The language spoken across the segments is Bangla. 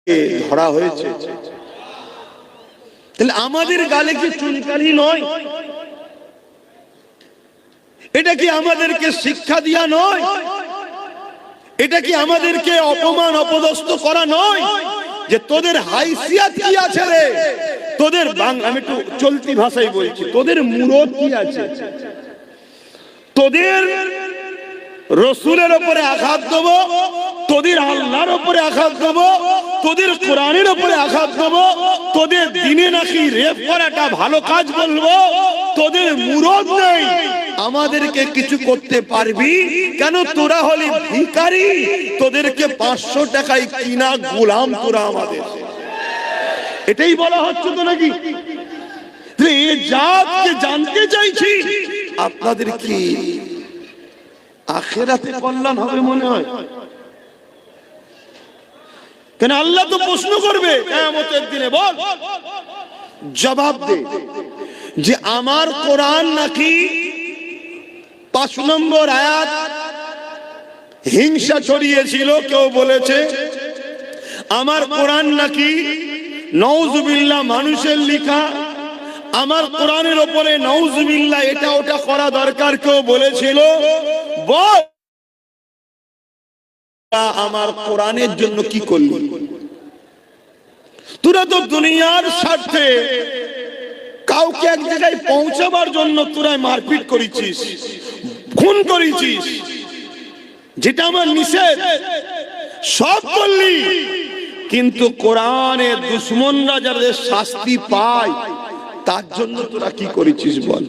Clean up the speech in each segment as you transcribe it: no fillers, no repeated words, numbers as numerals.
ধরা হয়েছে। তাহলে আমাদের গালে কি চুনকালি নয়? এটা কি আমাদেরকে শিক্ষা দিয়া নয়? এটা কি আমাদেরকে অপমান অপদস্থ করা নয়? যে তোদের হাইসিয়াত কি আছে রে, তোদের আমি একটু চলতি ভাষায় বলছি, তোদের মুরত কি আছে? তোদের রসুলের উপরে আঘাত দেব, তোদের আল্লাহর উপরে আঘাত দেব, তোদের কোরআনের উপরে আঘাত দেব, তোদের দিনে নাকি রেপ করাটা ভালো কাজ বলবো, তোদের মুরত নেই, আমাদেরকে কিছু করতে পারবি কেন? তোরা হলি ভিখারি, তোদেরকে 500 টাকায় কিনা গোলাম তোরা আমাদের। এটাই বলা হচ্ছে তো নাকি? জাতকে জানতে চাইছি, আপনাদের কি আখিরাতে কল্যাণ হবে মনে হয়? কেন আল্লাহ তো প্রশ্ন করবে কিয়ামতের দিনে, বল জবাব দে যে আমার কোরআন নাকি 5 নম্বর আয়াত হিংসা ছড়িয়েছিল, কেউ বলেছে আমার কোরআন নাকি নাউজুবিল্লাহ মানুষের লেখা, আমার কোরআনের উপরে নাউজুবিল্লাহ এটা ওটা করা দরকার কেউ বলেছিল, বল আমার কোরআনের জন্য কি করলি? তোরা তো দুনিয়ার স্বার্থে কাউকে এক জায়গায় পৌঁছাবার জন্য তোরা মারপিট করেছিস, খুন করেছিস, যেটা আমার নিষেধ সব করলি, কিন্তু কোরআনের দুশমনরা যাদের শাস্তি পায় তার জন্য তোরা কি করেছিস বল?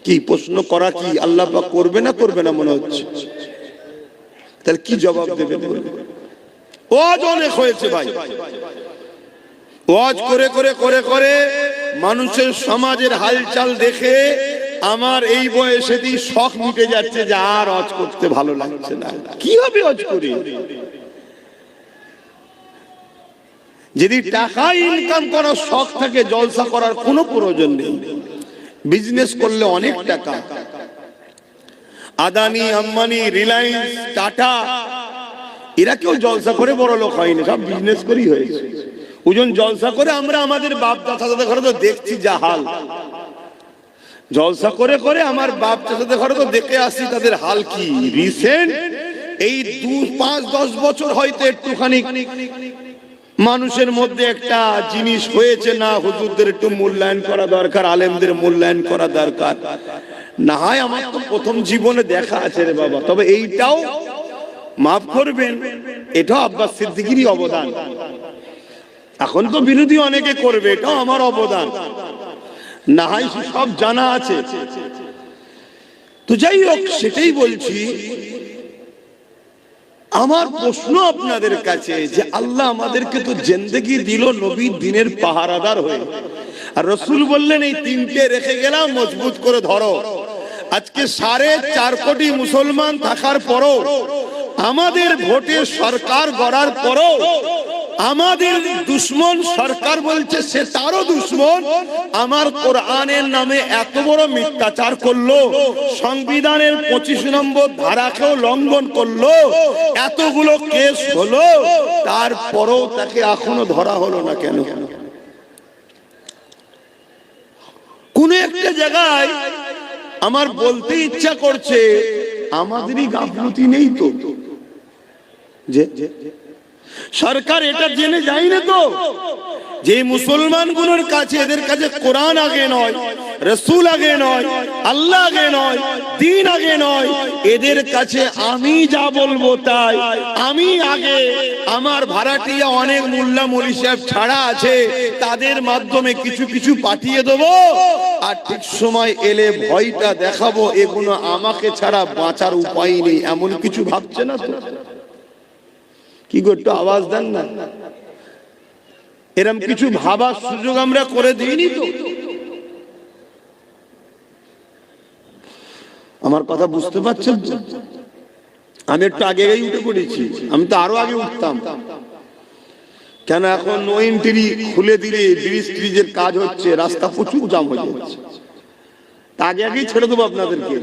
কি প্রশ্ন করা কি আল্লাহ পাক করবে না করবে না মনে হচ্ছে? তাহলে কি জবাব দেবে? ওয়াজ অনেক হয়েছে ভাই, ওয়াজ করে করে করে করে মানুষের সমাজের হালচাল দেখে আমার এই বয়সেই শখ মিটে যাচ্ছে যে আর ওয়াজ করতে ভালো লাগছে না। কি হবে ওয়াজ করি? যদি টাকা ইনকাম করার শখ থাকে, জলসা করার কোনো প্রয়োজন নেই। বিজনেস করলে অনেক টাকা, আদানি আম্বানি রিলায়েন্স টাটা এরা কেউ জলসা করে বড় লোক হয়নি, সব বিজনেস করেই হয়েছে। ওজন জলসা করে আমরা আমাদের বাপ চাচাদের ঘরে তো দেখছি যা হাল, জলসা করে করে আমার বাপ চাচাদের ঘরে তো দেখে আসছি তাদের হাল কি। রিসেন্ট এই 2-5-10 বছর হয়তো একটুখানি মানুষের মধ্যে একটা জিনিস হয়েছে, না হুজুরদের একটু মূল্যায়ন করা দরকার, আলেমদের মূল্যায়ন করা দরকার। না হয় আমার তো প্রথম জীবনে দেখা আছে রে বাবা, তবে এইটাও মাফ করবেন, এটাও আব্বাস সিদ্দিকীরই অবদান। এখন তো বিরোধী অনেকে করবে, এটাও আমার অবদান, না হয় সব জানা আছে। তো যাই হোক, সেটাই বলছি। আমার প্রশ্ন আপনাদের কাছে যে আল্লাহ আমাদেরকে তো জিন্দেগি দিল নবীর দিনের পাহারাদার হয়ে, আর রাসূল বললেন এই 3টে রেখে গেলাম মজবুত করে ধরো। আজকে 4.5 কোটি মুসলমান থাকার পরও, আমাদের ভোটে সরকার গড়ার পরও আমাদের দুশ্মন সরকার বলছে সে তারও দুশ্মন, আমার কোরআনের নামে এত বড় মিথ্যাচার করলো, সংবিধানের 25 নম্বর ধারাকেও লঙ্ঘন করলো, এতগুলো কেস হলো, তারপরও তাকে এখনো ধরা হলো না কেন? কোন একটা জায়গায় আমার বলতে ইচ্ছা করছে আমাদেরই গাফলতি নেই তো, যে সরকার এটা জেনে যায় না তো যে মুসলমানগুলোর কাছে, এদের কাছে কোরআন আগে নয়, রাসূল আগে নয়, আল্লাহ আগে নয়, দ্বীন আগে নয়, এদের কাছে আমি যা বলবো তাই, আমি আগে, আমার ভাড়াটিয়া অনেক মোল্লা মৌলভী সাহেব ছাড়া আছে, তাদের মাধ্যমে কিছু কিছু পাঠিয়ে দেবো, আর ঠিক সময় এলে ভয়টা দেখাবো, এগুলো আমাকে ছাড়া বাঁচার উপায় নেই, এমন কিছু ভাবছে না তো? কি গো, একটু আওয়াজ দেন না। এরকম কিছু ভাবার সুযোগ আমরা করে দিইনি তো? আমার কথা বুঝতে পারছেন তো? আমি একটু আগে উঠে পড়েছি, আমি তো আরো আগে উঠতাম। কেন এখন নো এন্ট্রি খুলে দিলে ব্রিজের কাজ হচ্ছে, রাস্তা প্রচুর জাম হয়ে যাচ্ছে, আগে আগেই ছেড়ে দেবো আপনাদেরকে,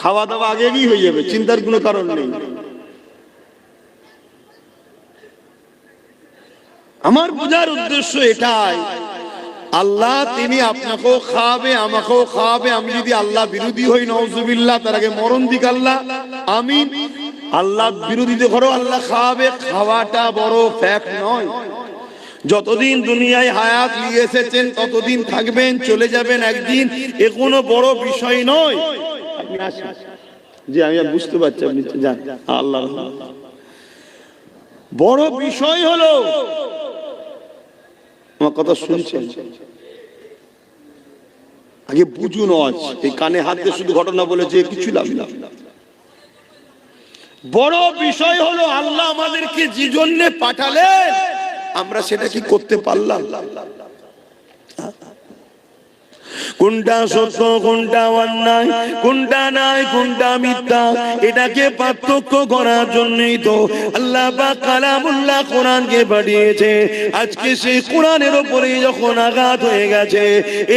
খাওয়া দাওয়া আগে আগেই হয়ে যাবে, চিন্তার কোনো কারণ নেই। আমার বোঝার উদ্দেশ্য এটাই, আল্লাহ তিনি আপনাকেও খাওয়াবে আমাকেও খাওয়াবে। আমি যদি আল্লাহ বিরোধী হই নাউজুবিল্লাহ, তার আগে মরণ দিক আল্লাহ আমিন। আল্লাহ বিরোধীতে করো আল্লাহ খাওয়াবে, খাওয়াটা বড় ফ্যাক্ট নয়। যতদিন দুনিয়ায় হায়াত নিয়ে এসেছেন ততদিন থাকবেন, চলে যাবেন একদিন, এ কোনো বড় বিষয় নয়। আপনি আসেন যে আমি বুঝতে পারছি আপনি যান, আল্লাহ বড় বিষয় হলো, আমার কথা শুনছেন আগে বুঝুন। এই কানে হাত দিয়ে শুধু ঘটনা বলেছে কিছু লাভ না। বড় বিষয় হলো আল্লাহ আমাদেরকে যে জন্য পাঠালেন আমরা সেটা কি করতে পারলাম? কোনটা সত্য কোনটা অন্যায়, কোনটা নাই কোনটা মিথ্যা, এটাকে পার্থক্য করার জন্যই তো আল্লাহ পাক কালামুল্লাহ কোরআনকে পাঠিয়েছে। আজকে সেই কোরআনের উপরে যখন আঘাত হয়ে গেছে,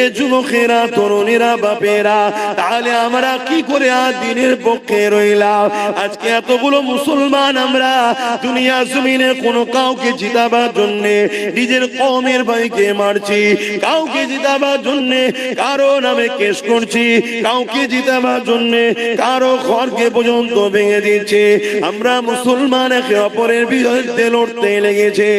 এ যুবকেরা তরুণীরা বাপেরা, তাহলে আমরা কি করে আর দিনের পক্ষে রইলাম? আজকে এতগুলো মুসলমান আমরা দুনিয়া জমিনে কোনো কাউকে জিতাবার জন্য নিজের কওমের ভাইকে মারছি, কাউকে জিতাবার জন্য কারো নামে কেস করছি, কাউকে জিতাবার জন্য কারো ঘরকে পর্যন্ত ভেঙে দিচ্ছে। আমরা মুসলমান একে অপরের বিরুদ্ধে লড়তে লেগেছে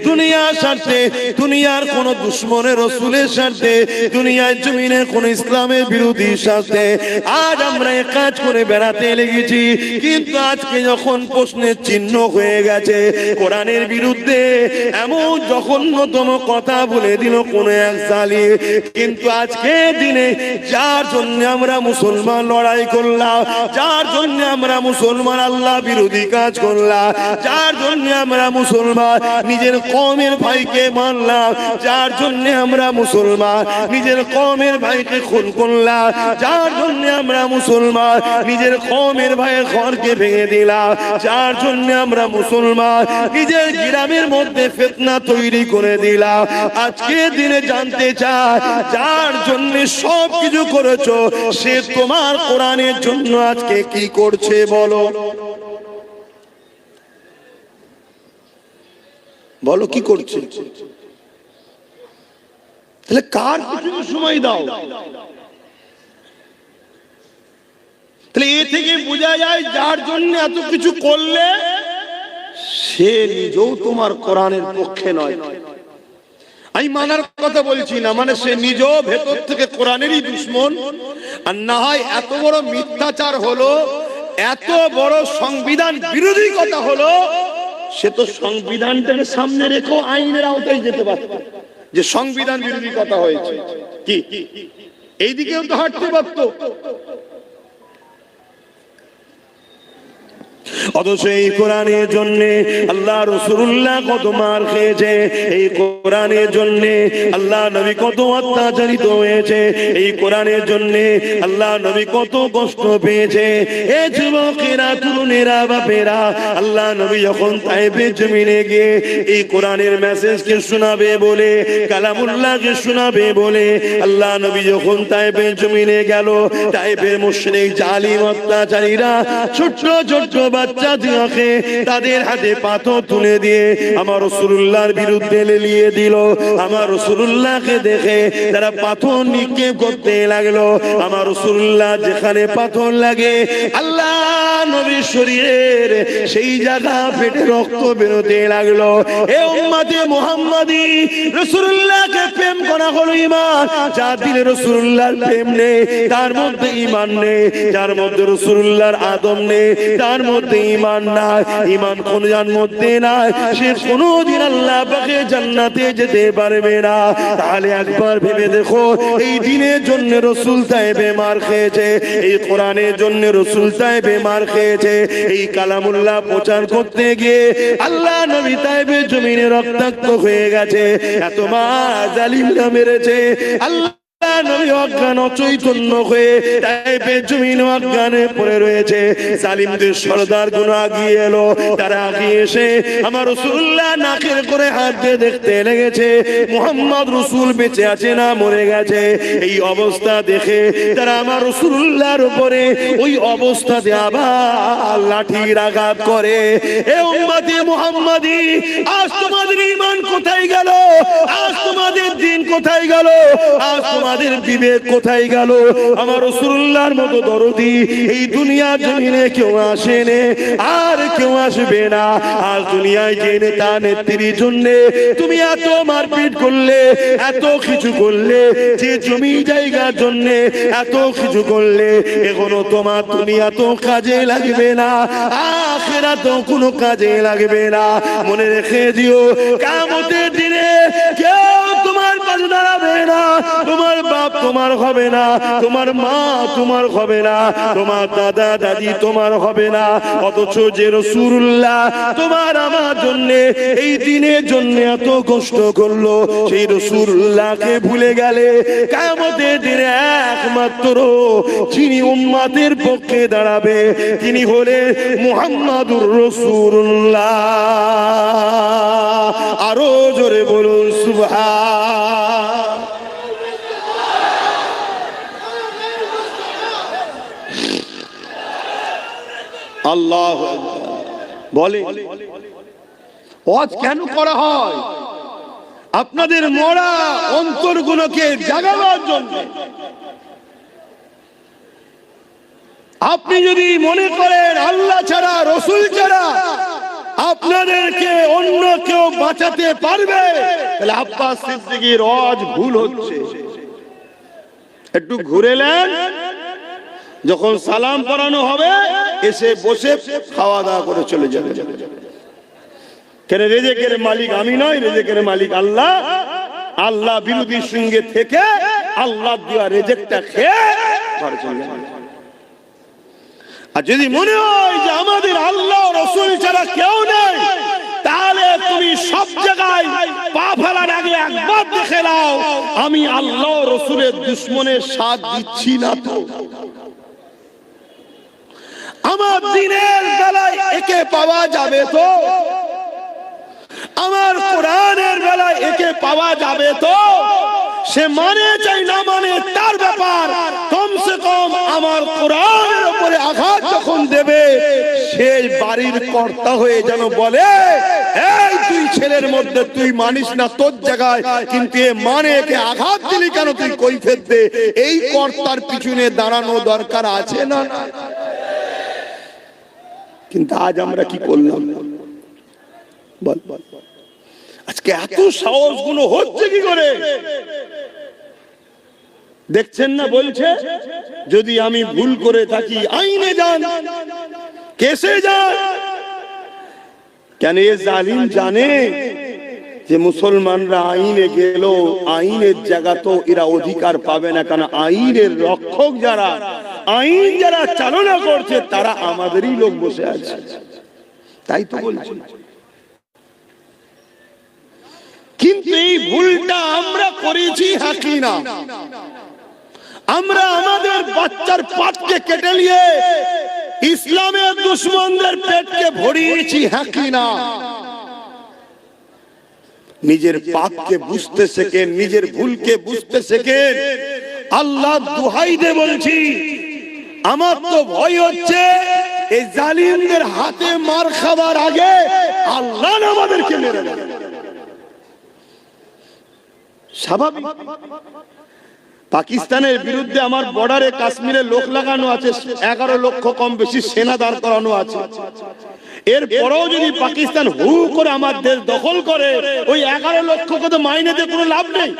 দুনিয়ার স্বার্থে, দুনিয়ার কোন দুশ্মনের রসুলের স্বার্থে, দুনিয়ার জমিনে কোন ইসলামের বিরোধী স্বার্থে আজ আমরা এক কাজ করে বেড়াতে লেগেছি। কিন্তু আজকে যখন প্রশ্নের চিহ্ন হয়ে গেছে, কোরআনের বিরুদ্ধে এমন জঘন্যতম কথা বলে দিল কোন এক জালিম, কিন্তু আজকে দিনে যার জন্য আমরা মুসলমান লড়াই করলাম, যার জন্য আমরা মুসলমান আল্লাহ বিরোধী কাজ করলাম, যার জন্য আমরা মুসলমান নিজের কওমের ভাইকে মারলাম, যার জন্য আমরা মুসলমান নিজের কওমের ভাইকে খুন করলাম, যার জন্য আমরা মুসলমান নিজের কওমের ভাইয়ের ঘরকে ভেঙে দিলাম, যার জন্য আমরা মুসলমান নিজের গ্রামের মধ্যে ফিতনা তৈরি করে দিলাম, আজকে দিনে জানতে চাই যার জন্য সব কিছু করেছো সে তোমার কোরআনের জন্য আজকে কি করছে বলো? বলো কি করছে? তাহলে কার পিছনে সময় দাও? তাহলে এ থেকে বোঝা যায় যার জন্য এত কিছু করলে সে নিজেও তোমার কোরআনের পক্ষে নয়। আমি মানার কথা বলছি না, মানে সে নিজেও ভেতর থেকে কোরআনেরই দুশ্মন। আর না হয় এত বড় মিথ্যাচার হলো, এত বড় সংবিধান বিরোধী কথা হলো, সে তো সংবিধানটাকে সামনে রেখেও আইনের আওতায় যেতে পারত, যে সংবিধান বিরোধী কথা হয়েছে কি এইদিকেও তো হাঁটতে পারত। অথচ এই কোরআনের জন্য আল্লাহ রাসূলুল্লাহ কত মার খেয়েছে, এই কোরআনের জন্য আল্লাহ নবী কত অত্যাচারিত হয়েছে, এই কোরআনের জন্য আল্লাহ নবী কত কষ্ট পেয়েছে। এ যুবকেরা তরুণেরা বাপেরা, আল্লাহ নবী যখন তায়েফের জমিনে গিয়ে এই কোরআনের মেসেজকে শোনাবে বলে, কালামুল্লাহকে শোনাবে বলে আল্লাহ নবী যখন তায়েফের জমিনে গেল, তায়েফের মুশরিক জালিম অত্যাচারীরা ছোট্ট ছোট্ট বাচ্চা দিয়াকে তাদের হাতে পাথর তুলে দিয়ে আমার রাসূলুল্লাহর বিরুদ্ধে লেলিয়ে দিল। আমার রাসূলুল্লাহকে দেখে তারা পাথর নিক্ষেপ করতে লাগলো। আমার রাসূলুল্লাহ যেখানে পাথর লাগে আল্লাহ নবীর শরীরের সেই জায়গা ফেটে রক্ত বেরোতে লাগলো। এ উম্মতে মুহাম্মাদি, রাসূলুল্লাহকে প্রেম করা হলো ঈমান, যার দিলে রাসূলুল্লাহর প্রেম নেই তার মধ্যে ঈমান নেই, যার মধ্যে রাসূলুল্লাহর আদব নেই তার মধ্যে ঈমান নাই, ঈমান কোনজার মধ্যে নাই, সে কোনদিন আল্লাহ পাকের জান্নাতে যেতে পারবে না। তাহলে একবার ভেবে দেখো, এই দিনের জন্য রাসূল তায়েফে মার খেয়েছে, এই কোরআনের জন্য রাসূল তায়েফে মার খেয়েছে, এই কালামুল্লাহ প্রচার করতে গিয়ে আল্লাহ নবী তায়েফের জমিনে রক্তাক্ত হয়ে গেছে, এত মার জালিমরা মেরেছে। আল্লাহ নবী অজ্ঞান অচৈতন্য হয়ে তায়েফের জমিনে অজ্ঞানে পড়ে রয়েছে। জালিমদের সরদার গুণ আগিয়ে এলো, তারা আগিয়ে এসে আমার রাসূলুল্লাহ নাকের করে হাত দিয়ে দেখতে লেগেছে মুহাম্মদ রাসূল বেঁচে আছে না মরে গেছে। এই অবস্থা দেখে তারা আমার রাসূলুল্লাহর উপরে ওই অবস্থাতে আবার লাঠির আঘাত করে। এ উম্মতে মুহাম্মাদি, আজ তোমাদের ঈমান কোথায় গেল? আজ তোমাদের দিন কোথায় গেল? আজ তোমাদের বিবেক কোথায় গেল? আমার রাসূলুল্লাহর মতো দরদি এই দুনিয়ার জমিনে কেউ আসেনি, আর কেউ আসবে না। আর দুনিয়ায় যে নেতা নেত্রীর জন্য তুমি এত মারপিট করলে, এত কিছু করলে, যে জমি জায়গার জন্য এত কিছু করলে, এখনো তোমার দুনিয়া তো কাজে লাগবে না, আখিরাত তো কোনো কাজে লাগবে না। মনে রেখে দিও, কিয়ামতের দিনে কেউ তোমার পাশে দাঁড়াবে না। তোমার বাপ তোমার হবে না, তোমার মা তোমার হবে না, তোমার দাদা দাদি তোমার হবে না। অথচ যে রাসূলুল্লাহ তোমার আমার জন্য এই দিনের জন্য এত কষ্ট করলো, সেই রাসূলুল্লাহকে ভুলে গেলে কিয়ামতের দিনে একমাত্র যিনি উম্মতের পক্ষে দাঁড়াবে তিনি হলেন মুহাম্মাদুর রাসূলুল্লাহ। আরো জোরে বলুন সুবহান। আল্লাহ বলে ওয়াজ কেন করা হয়? আপনাদের মরা অন্তরগুলোকে জাগাবার জন্য। আপনি যদি মনে করেন আল্লাহ ছাড়া, রাসূল ছাড়া আপনাদেরকে অন্য কেউ বাঁচাতে পারবে, তাহলে আব্বাস সিদ্দিকীর ওয়াজ ভুল হচ্ছে। একটু ঘুরে নেন, যখন সালাম পড়ানো হবে এসে বসে খাওয়া দাওয়া করে চলে যাবে। কেন? রেজেকের মালিক আমি নয়, রেজেকের মালিক আল্লাহ। আল্লাহ বিরোধীর সঙ্গে থেকে আল্লাহ দেওয়া রেজেকটা খেয়ে ঘরে চলে যাবে। আর যদি মনে হয় যে আমাদের আল্লাহ রাসূল ছাড়া কেউ নেই, তাহলে তুমি সব জায়গায় পা ফেলার আগে একবার দেখে নাও আমি আল্লাহ রাসূলের দুশমনের সাথ দিচ্ছি না তো। আমার দিনের বেলায় একে পাওয়া যাবে তো, আমার কোরআনের বেলায় একে পাওয়া যাবে তো। সে মানে চাই না মানে তার ব্যাপার, কমসে কম আমার কোরআনের উপরে আঘাত যখন দেবে সেই বাড়ির কর্তা হয়ে যেন বলে, এই তুই ছেলের মধ্যে তুই মানিস না তোর জায়গায়, কিন্তু এ মানে একে আঘাত দিলি কেন, তুই কৈফিয়ত দে। এই কর্তার পিছনে দাঁড়ানো দরকার আছে না? কিন্তু আজ আমরা কি করলাম বল? আজকে এত সাহস গুলো হচ্ছে কি করে? দেখছেন না, বলছে যদি আমি ভুল করে থাকি আইনে যান, কেসে যান। কেন? এ জালিম জানে যে মুসলমানরা আইনে গেল, আইনের জায়গা তো এরা অধিকার পাবে না, কারণ আইনের রক্ষক যারা, আইন যারা চালনা করছে তারা আমাদেরই লোক বসে আছে। তাই তো বলছি। কিন্তু এই ভুলটা আমরা করেছি হাকি না। আমরা আমাদের বাচ্চার পাটকে কেটে নিয়ে ইসলামের দুশমনদের পেটকে ভরিয়েছি হাকি না। নিজের পাপকে বুঝতে শেখেন, নিজের ভুলকে বুঝতে শেখেন। আল্লাহ দোহাই দিয়ে বলছি, আমার তো ভয় হচ্ছে এই জালিমদের হাতে মার খাবার আগে আল্লাহ আমাদেরকে মেরে দেবে। স্বাভাবিক। পাকিস্তানের বিরুদ্ধে আমার বর্ডারে কাশ্মীরে লোক লাগানো আছে, 11 লক্ষ কম বেশি সেনা দাঁড় করানো আছে। এরপরেও যদি পাকিস্তান হু করে আমার দেশ দখল করে, ওই 11 লক্ষকে তো মাইনে দিয়ে কোনো লাভ নেই,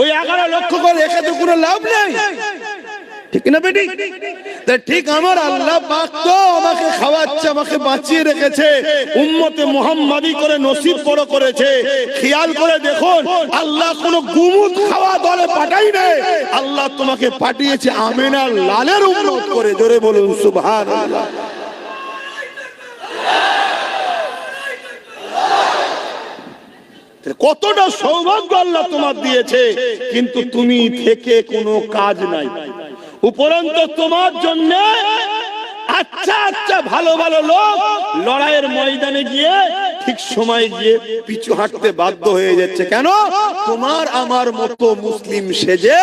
ওই 11 লক্ষ করে রেখে তো কোনো লাভ নেই। ঠিক না বেটি? ঠিক আমার আল্লাহ পাক তো আমাকে খাওয়াচ্ছে, আমাকে বাঁচিয়ে রেখেছে, উম্মতে মুহাম্মাদি করে নসিব বড় করেছে। খেয়াল করে দেখুন, আল্লাহ কোন গুমুত খাওয়া দলে পাঠাই নাই, আল্লাহ তোমাকে পাঠিয়েছে আমিনার লালের উম্মত করে। জোরে বলুন সুবহানাল্লাহ। কতটা সৌভাগ্য আল্লাহ তোমার দিয়েছে, কিন্তু তুমি থেকে কোনো কাজ নাই। উপরন্ত তোমার জন্য আচ্ছা আচ্ছা ভালো ভালো লোক লড়াইয়ের ময়দানে গিয়ে ঠিক সময় গিয়ে পিছু হাঁটতে বাধ্য হয়ে যাচ্ছে। কেন? তোমার আমার মতো মুসলিম সেজে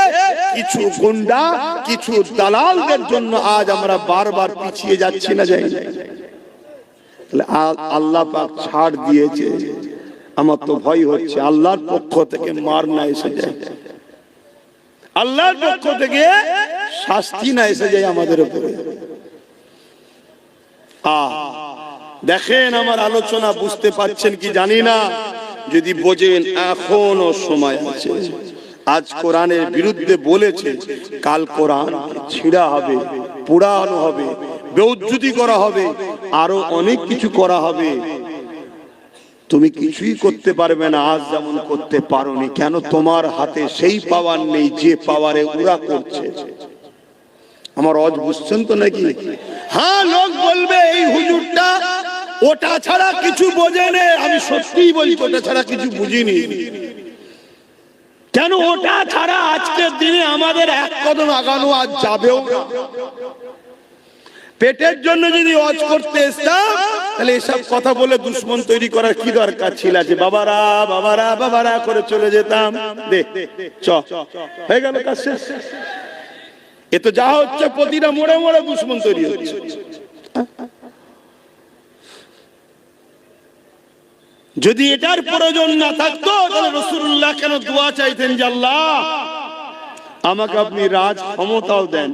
কিছু গুন্ডা, কিছু দালালদের জন্য আজ আমরা বারবার পিছিয়ে যাচ্ছি না, যাই। তাহলে আল্লাহ পাক ছাড় দিয়েছে। আমার তো ভয় হচ্ছে আল্লাহর পক্ষ থেকে মার না এসে যায়, আল্লাহর পক্ষ থেকে শাস্তি না এসে যায় আমাদের উপরে। দেখেন আমার আলোচনা বুঝতে পাচ্ছেন কি জানি না, যদি বোঝেন এখনো সময় আছে। আজ কোরআনের বিরুদ্ধে বলেছে, কাল কোরআন ছিঁড়া হবে, পোড়ানো হবে, বেউজ্জতি করা হবে, আরো অনেক কিছু করা হবে। তুমি কিছুই করতে পারবে না আজ যেমন করতে পারোনি। কেন? তোমার হাতে সেই পাওয়ার নেই যে পাওয়ারে ওরা করছে। আমার আজ বুঝছেন তো নাকি? হ্যাঁ, লোক বলবে এই হুজুরটা ওটা ছাড়া কিছু বোঝেনি। আমি সত্যিই বলি ওটা ছাড়া কিছু বুঝিনি। কেন? ওটা ছাড়া আজকের দিনে আমাদের এক কদম আগানো আজ যাবেও না। পেটের জন্য যদি ওয়াজ করতে এসতাম তাহলে এসব কথা বলে দুশ্মন তৈরি করার কি দরকার ছিল? যে বাবারা বাবারা বাবারা করে চলে যেতাম। দে চ হয়ে গেল কাজ শেষ। এ তো যা হচ্ছে প্রতিটা মোড়ে মোড়ে দুশ্মন তৈরি হচ্ছে। যদি এটার প্রয়োজন না থাকতো তাহলে রাসূলুল্লাহ কেন দোয়া চাইতেন যে আল্লাহ আমাকে আপনি রাজ ক্ষমতাও দেন?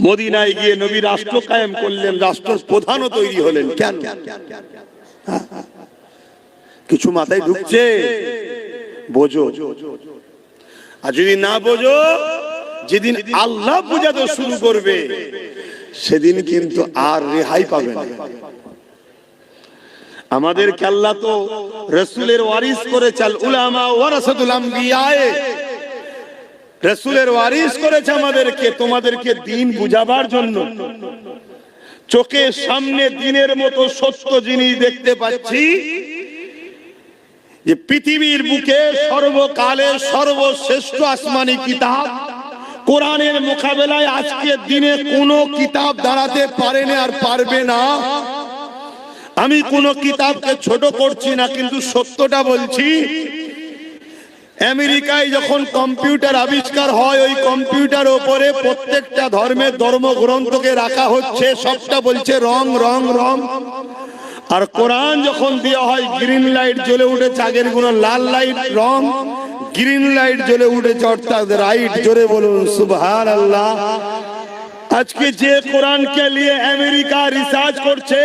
মদিনায় গিয়ে নবী রাষ্ট্র কায়েম করলেন, রাষ্ট্র প্রধানও তৈরি হলেন। কেন? কিছু মাথায় ঢুকছে? বোঝো। আর যদি না বোঝো, যেদিন আল্লাহ বুঝাতে শুরু করবে সেদিন কিন্তু আর রেহাই পাবে না। আমাদের আল্লাহ তো রাসূলের ওয়ারিস করেছে, আল উলামা ওয়ারাসাতুল আমবিয়া, রাসূলের ওয়ারিস করেছে আমাদেরকে, তোমাদেরকে দ্বীন বুঝাবার জন্য। চোখের সামনে দ্বীনের মতো সত্য জিনিস দেখতে পাচ্ছি যে পৃথিবীর বুকে সর্বকালের সর্বশ্রেষ্ঠ আসমানি কিতাব কোরআনের মোকাবেলায় আজকের দিনে কোনো কিতাব দাঁড়াতে পারেনি আর পারবে না। আমি কোনো কিতাবকে ছোট করছি না, কিন্তু সত্যটা বলছি। আমেরিকায় যখন কম্পিউটার আবিষ্কার হয়, ওই কম্পিউটার উপরে প্রত্যেকটা ধর্মের ধর্মগ্রন্থকে রাখা হচ্ছে, সবটা বলছে রং রং রং। আর কোরআন যখন দেওয়া হয়, গ্রিন লাইট জ্বলে উঠেছে, আগের গুলো লাল লাইট রং, গ্রিন লাইট জ্বলে উঠেছে, অর্থাৎ রাইট। জোরে বলুন সুবহানাল্লাহ। আজকে যে কোরআনকে নিয়ে আমেরিকা রিসার্চ করছে,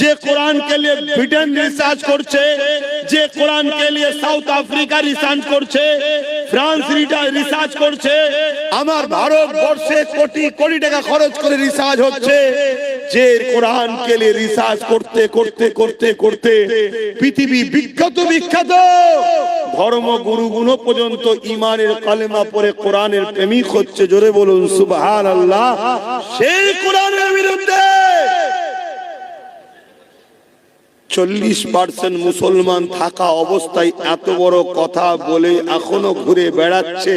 যে কোরআনকে নিয়ে ব্রিটেন রিসার্চ করছে, যে কোরআনকে নিয়ে সাউথ আফ্রিকা রিসার্চ করছে, ফ্রান্স রিসার্চ করছে, আমার ভারতবর্ষে কোটি কোটি টাকা খরচ করে রিসার্চ হচ্ছে। যে কোরআনকে নিয়ে রিসার্চ করতে করতে করতে করতে পৃথিবী বিখ্যাত ধর্মগুরুগুলো পর্যন্ত ইমানের কালেমা পড়ে কোরআনের প্রেমিক হচ্ছে। জোরে বলুন সুবহানাল্লাহ। সেই কোরআনের বিরুদ্ধে 40% মুসলমান থাকা অবস্থায় এত বড় কথা বলে এখনো ঘুরে বেড়াচ্ছে,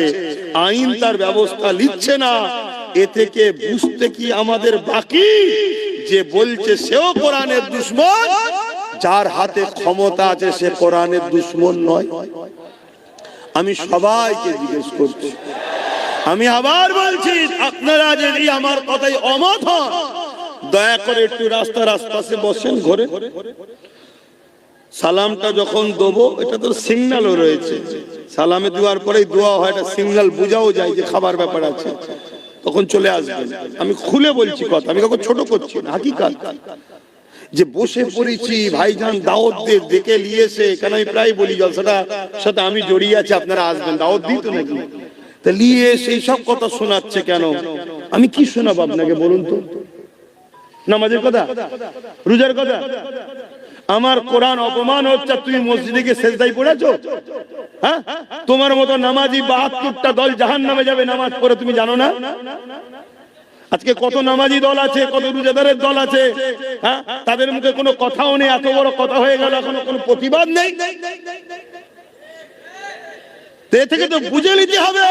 আইন তার ব্যবস্থা নিচ্ছে না। এ থেকে বুঝতে কি আমাদের বাকি? যে বলছে সেও কোরআনের দুশমন, যার হাতে ক্ষমতা আছে সে কোরআনের দুশমন নয়। আমি সবাইকে জিজ্ঞেস করছি, আমি আবার বলছি, আপনারা যদি আমার কথাই অমত হন, দয়া করে একটু রাস্তার আশপাশে বসেন, ঘরে সালামটা যখন দেবো, এটা তো সিগন্যালও রয়েছে, সালামে দেওয়ার পরেই দোয়া হয়, এটা সিগন্যাল বোঝাও যায় যে খাবার ব্যাপার আছে, তখন চলে আসবেন। আমি খুলে বলছি কথা, আমি কাউকে ছোট করছি না, হাকিকাত। যে বসে পড়েছি ভাইজান দাওয়াত দিয়ে ডেকে নিয়েছে, কেন আমি প্রায় বলি জলসাটার সাথে আমি জড়িয়ে আছি, আপনারা আসবেন, দাওয়াত দিই তো নাকি, তা নিয়ে সেই সব কথা শোনাচ্ছে কেন? আমি কি শোনাবো আপনাকে বলুন তো? নামাজের কথা, রোজার কথা? আমার কোরআন অপমান হচ্ছে, তুমি মসজিদে গিয়ে সেজদায় পড়েছো? হ্যাঁ, তোমার মতো নামাজি 72টা দল জাহান্নামে যাবে নামাজ পড়ে, তুমি জানো না? আজকে কত নামাজি দল আছে, কত রোজাদারের দল আছে, হ্যাঁ, তাদের মুখে কোনো কথাও নেই, এত বড় কথা হয়ে গেল, এখনো কোনো প্রতিবাদ নেই। এ থেকে তো বুঝে নিতে হবে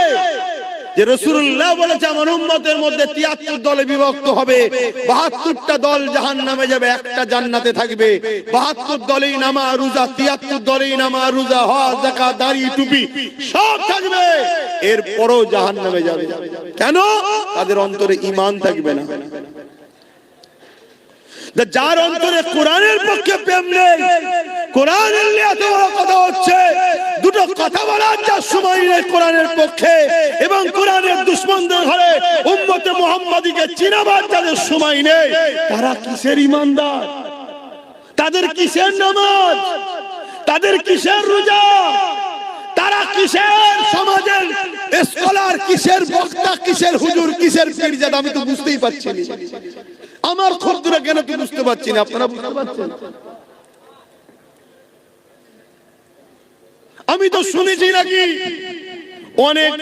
যে রাসূলুল্লাহ বলেছে আমার উম্মতের মধ্যে 73 দলে বিভক্ত হবে, 72টা দল জাহান্নামে যাবে, একটা জান্নাতে থাকবে। 72 দলেই নামাজ রোজা, 73 দলেই নামাজ রোজা, হজ যাকাত দাড়ি টুপি সব থাকবে, এরপরও জাহান্নামে যাবে। কেন? তাদের অন্তরে ঈমান থাকবে না। যার অন্তরে কোরআনের পক্ষে প্রেম নেই, কোরআনের নিয়ে এত বড় কথা হচ্ছে, দুটো কথা বলার যার সময় নেই কোরআনের পক্ষে, এবং কোরআনের দুশমনদের ঘরে উম্মতে মুহাম্মাদীকে চিনাবার যাদের সময় নেই, তারা কিসের ইমানদার? তাদের কিসের নামাজ? তাদের কিসের রোজা? তারা কিসের সমাজের স্কলার, কিসের বক্তা, কিসের হুজুর, কিসের পীরজাদা? আমি তো বুঝতেই পারছি না। আমার খদ্দরা কেন কি বুঝতে পারছি না, আপনারা বুঝতে পারছেন? আমি তো শুনেছি নাকি অনেক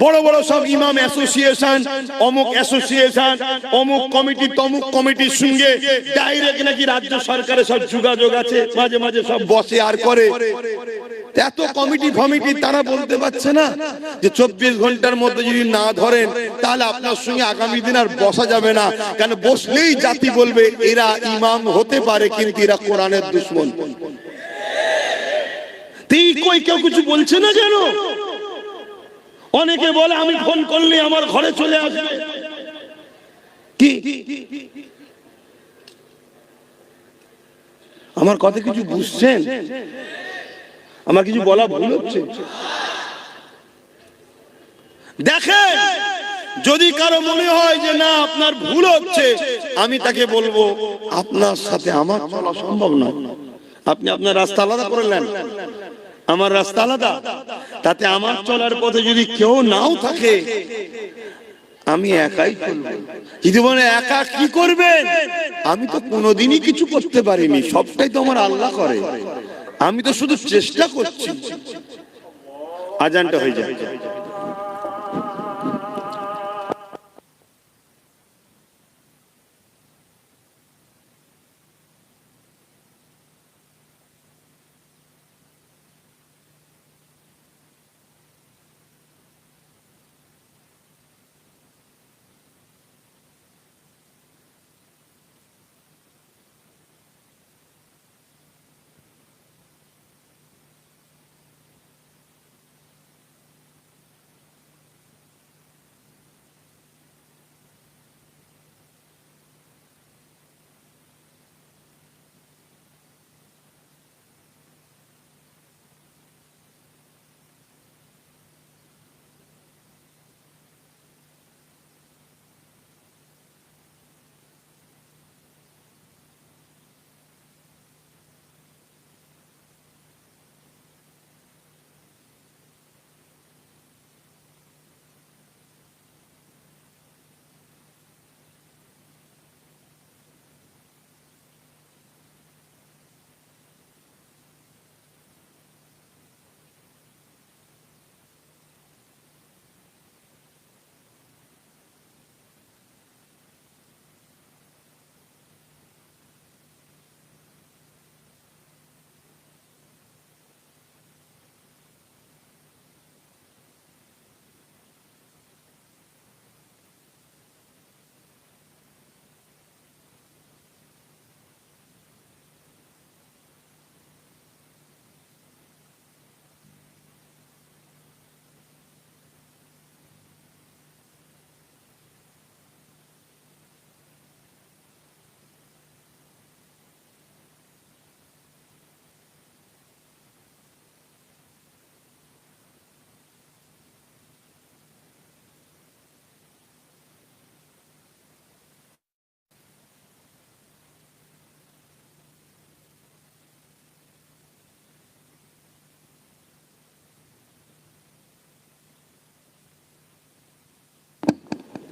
বড় বড় সব ইমাম অ্যাসোসিয়েশন, অমুক অ্যাসোসিয়েশন, অমুক কমিটি, তমুক কমিটির সঙ্গে ডাইরেক্ট নাকি রাজ্য সরকারের সব যোগাযোগ আছে, মাঝে মাঝে সব বসে আর করে। এত কমিটি ফমিটি তারা বলতে পারছে না যে 24 ঘন্টার মধ্যে যদি না ধরেন তাহলে আপনার সঙ্গে আগামী দিন আর বসা যাবে না, কেন বসলেই জাতি বলবে এরা ইমাম হতে পারে কিন্তু এরা কোরআনের দুশমন। কেউ কিছু বলছে না কেন? অনেকে বলে আমি ফোন করলে আমার ঘরে চলে আসবে। কি আমার কথা কিছু বুঝছেন? আমার কিছু বলা ভুল হচ্ছে? দেখেন, যদি কারো মনে হয় যে না আপনার ভুল হচ্ছে, আমি তাকে বলবো আপনার সাথে আমার চলা সম্ভব না। আপনি আপনার রাস্তা আলাদা করে নেন, আমার রাস্তা আলাদা, তাতে আমার চলার পথে যদি কেউ নাও থাকে আমি একাই চলবো। যদি বলে একা কি করবেন, আমি তো কোনোদিনই কিছু করতে পারিনি, সবটাই তো আমার আল্লাহ করে, আমি তো শুধু চেষ্টা করছি। আজানটা হয়ে যায়।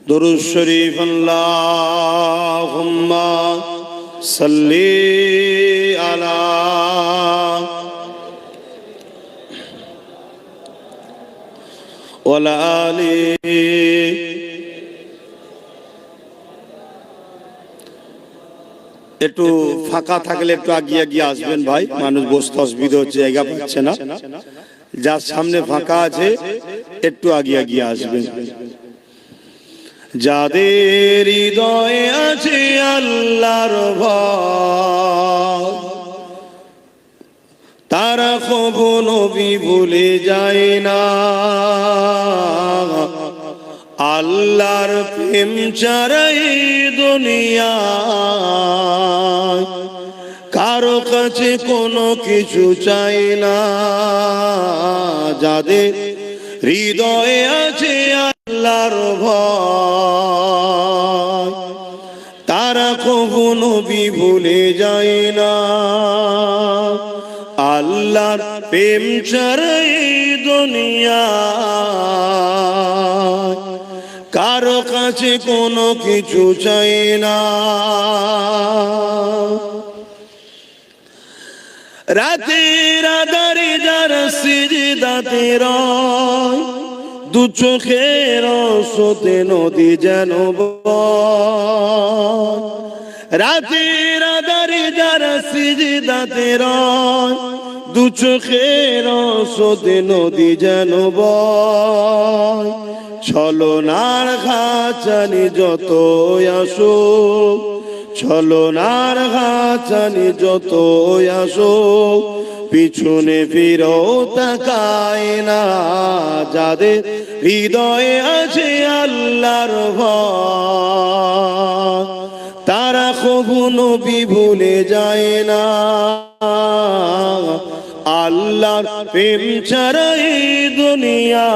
दुरूद शरीफ अल्लाहुम्मा सल्ली अला ওয়ালা আলি। একটু ফাঁকা থাকলে একটু আগিয়ে আগিয়ে আসবেন ভাই, মানুষ বসতে অসুবিধা হচ্ছে, জায়গা পাচ্ছে না। যার সামনে ফাঁকা আছে একটু আগিয়ে আগিয়ে আসবেন। যাদের হৃদয়ে আছে আল্লাহর ভয়, তারা কখনো নবী ভুলে যায় না। আল্লাহর প্রেম ছাড়াই দুনিয়ায় কারো কাছে কোনো কিছু চাই না। যাদের হৃদয়ে আছে আল্লাহর ভয় তারা কখনো ভুলে যায় না। আল্লাহর প্রেম ছাড়াই দুনিয়ায় কারো কাছে কোনো কিছু চাই না। রাতের আধারে যারা সিজদাতে রয় দু চোখের স্রোতে নদী যেন বয়। রাতের আধারে যারা সিজদাতে রয় দু চোখের স্রোতে নদী যেন বয়। ছলনার ঘাচানি যত আসুক ছলনার ঘাচানি যত আসুক পিছনে ফিরেও তাকায় না। যাদের হৃদয়ে আছে আল্লাহর ভয় তারা কখনো ভুলে যায় না। আল্লাহর প্রেম ছাড়াই দুনিয়া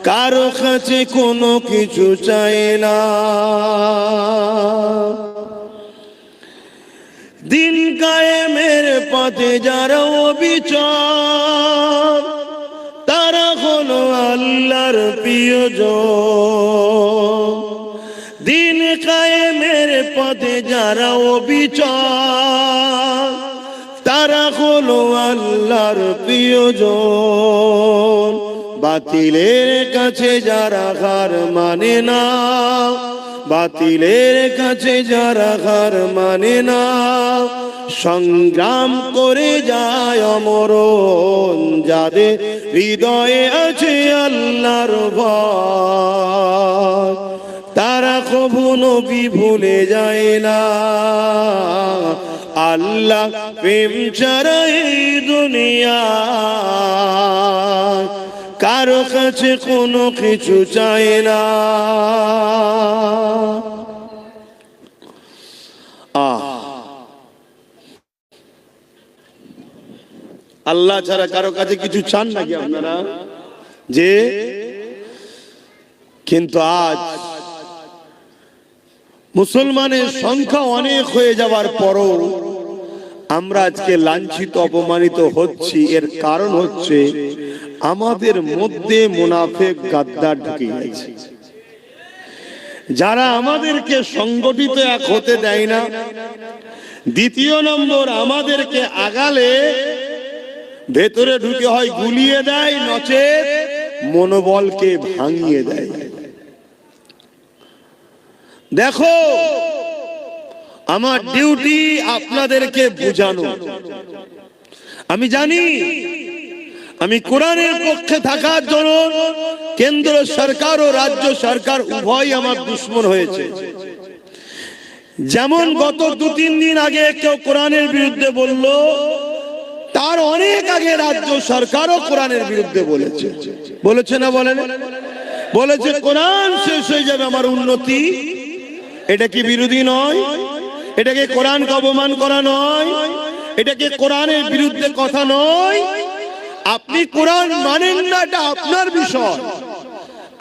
কারো কাছে কোনো কিছু চাই না। দিন কায়েমের পথে যারা অবিচল তারা হলো আল্লাহর প্রিয়জন। দিন কায়েমের পথে যারা অবিচল তারা হলো আল্লাহর প্রিয়জন। বাতিলের কাছে যারা হার মানে না বাতিলের কাছে যারা হার মানে না সংগ্রাম করে যায় অমরণ। যাদের হৃদয়ে আছে আল্লাহর ভয় তারা কখনো ভুলে যায় না। আল্লাহ প্রেম ছাড়াই দুনিয়া কারো কাছে কোনো কিছু চাই না। আল্লাহ ছাড়া কারো কাছে কিছু চান নাকি আপনারা? যে কিন্তু আজ মুসলমানের সংখ্যা অনেক হয়ে যাওয়ার পরও আমরা আজকে লাঞ্ছিত অপমানিত হচ্ছি। এর কারণ হচ্ছে আমাদের মধ্যে মুনাফিক গাদ্দার ঢুকে গেছে, যারা আমাদেরকে সংগঠিত এক হতে দেয় না। দ্বিতীয় নম্বর, আমাদেরকে আগালে ভেতরে ঢুকে হয় গুলিয়ে দেয়, নচেত মনোবলকে ভাঙিয়ে দেয়। দেখো, আমার ডিউটি আপনাদেরকে বোঝানো। আমি জানি আমি কোরআনের পক্ষে থাকার জন্য কেন্দ্র সরকার ও রাজ্য সরকার উভয় আমার দুশ্মন হয়েছে। যেমন গত 2-3 দিন আগে কেউ কোরআনের বিরুদ্ধে বলল, তার অনেক আগে রাজ্য সরকারও কোরআনের বিরুদ্ধে বলেছে। বলেছে না বলেন? বলেছে কোরআন শেষ হয়ে যাবে আমার উন্নতি। এটা কি বিরোধী নয়? এটাকে কোরআনকে অপমান করা নয়? এটাকে কোরআনের বিরুদ্ধে কথা নয়? আপনি কোরআন মানেন না, এটা আপনার বিষয়।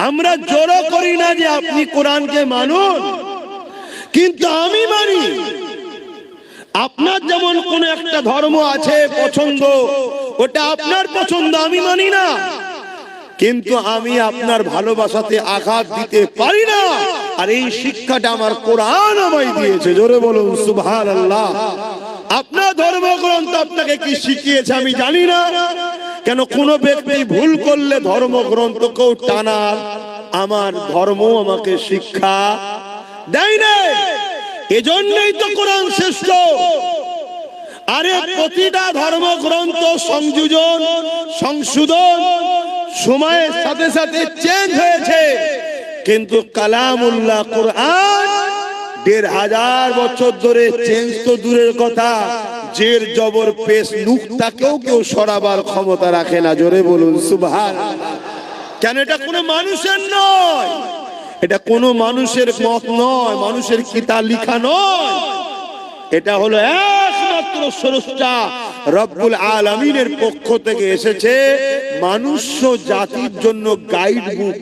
আমরা জোরও করি না যে আপনি কোরআনকে মানুন, কিন্তু আমি মানি। আপনার যেমন কোন একটা ধর্ম আছে পছন্দ, ওটা আপনার পছন্দ, আমি মানি না। কিন্তু আমি আপনার ভালোবাসাতে আঘাত দিতে পারি না, আর এই শিক্ষাটা আমার কোরআন আমায় দিয়েছে। জোরে বলুন সুবহানাল্লাহ। আপনার ধর্মগ্রন্থ আপনাকে কি শিখিয়েছে আমি জানি না। কেন কোন ব্যক্তি ভুল করলে ধর্মগ্রন্থকেও টানার আমার ধর্ম আমাকে শিক্ষা দেয় না। এজন্যই তো কোরআন শ্রেষ্ঠ। আরে প্রতিটা ধর্মগ্রন্থ সংযোজন সংশোধন সময়ের সাথে সাথে চেঞ্জ হয়েছে, কিন্তু কালামুল্লাহ কোরআন 1500 বছর ধরে চেঞ্জ তো দূরের কথা, জের জবর পেশ নুক্তাকেও কেউ সরাবার ক্ষমতা রাখে না। জোরে বলুন সুবহানাল্লাহ। কেন এটা কোনো মানুষের নয়, এটা কোনো মানুষের মত নয়, মানুষের কিতাব লেখা নয়, এটা হলো একমাত্র স্রষ্টা রব্বুল আলামিনের পক্ষ থেকে এসেছে মানুষ্য জাতির জন্য গাইড বুক।